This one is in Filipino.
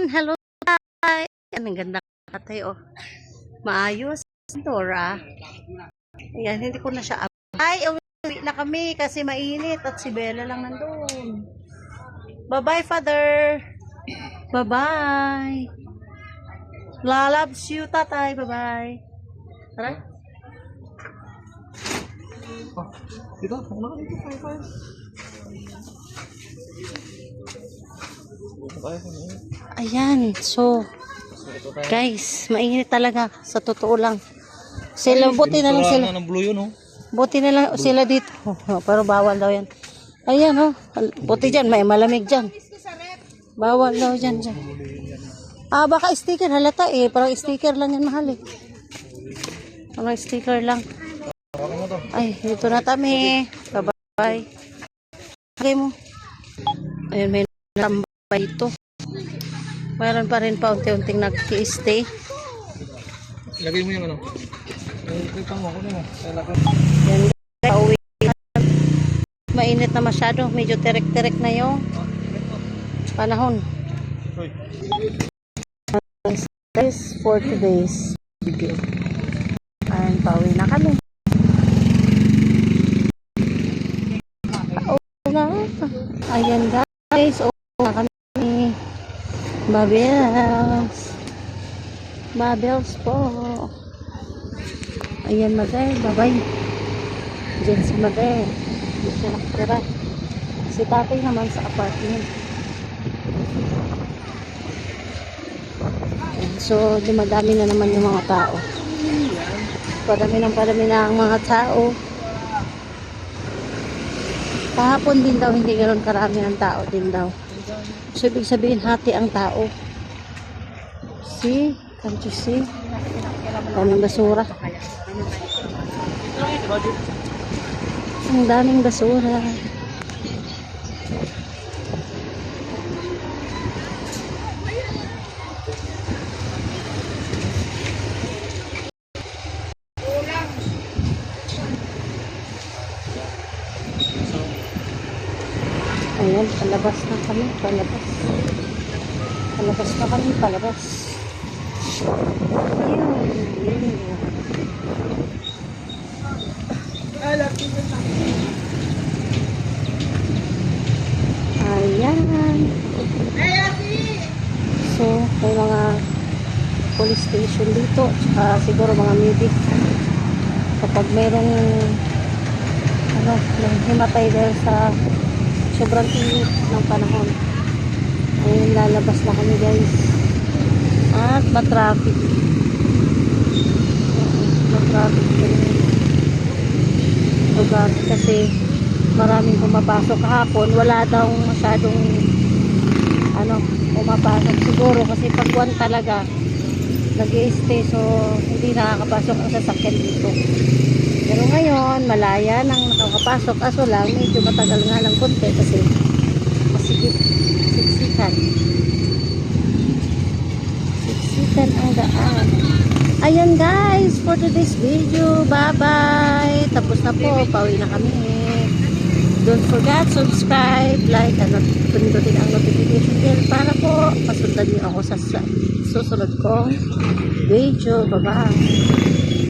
Hello guys. Ang ganda katay oh. Maayos. Dora. Ayan, hindi ko na siya ay, uwi na kami kasi mainit at si Bella lang nandun. Bye-bye, Father. Bye-bye. Loves you, tatay. Bye-bye. Tara. Dito, ano ka dito? Ayan, so guys, mainit talaga sa totoo lang. Sila buti na lang sila. Buti na lang sila dito. Oh, pero bawal daw 'yan. Ayan oh, buti diyan, may malamig diyan. Bawal daw diyan. Ah, baka sticker halata eh, parang sticker lang 'yan mahal eh. Parang sticker lang. Ay, dito na kami. Bye-bye. Okay mo. Ayun, may tambay ito. Mayroon pa rin pa unti-unting nag-i-stay. Lagay mo yung ano. Ito mo, kunin mo. Yan, pauwi. Mainit na masyado. Medyo terek-terek na yung panahon. Guys, for today's video. Ayan, pauwi na kami. Ayan guys, na kami. Babels. Babels po. Ayan Mother, bye-bye. Diyan si Mother. Hindi siya nakatira. Si tatay naman sa apartment. So, dumadami na naman yung mga tao. Padami na ang mga tao. Kahapon din daw, hindi ganoon karami ang tao din daw. So, ibig sabihin, hati ang tao. See? Can't you see? Daming basura. Ang daming basura. Ayan, palabas na kami, palabas. Palabas na kami, palabas. Ayan. So, may mga police station dito. Siguro mga medic. Kapag mayroong himatay dahil sa sobrang init ng panahon. Ayun, lalabas na kami guys. At matraffic. Matraffic lugar kasi maraming pumapasok kahapon. Wala daw masyadong pumapasok siguro kasi pagwan talaga nag-i-stay, so hindi nakakapasok ang sasakyan dito. Pero ngayon, malaya nang nakakapasok. Kaso lang, medyo matagal nga ng konti kasi masikip, siksikan. Siksikan ang daan. Ayan guys, for today's video. Bye-bye. Tapos na po, pauwi na kami. Don't forget, subscribe, like, at pindutin ang notification bell para po pasundan niyo ako sa susunod kong video. Bye-bye.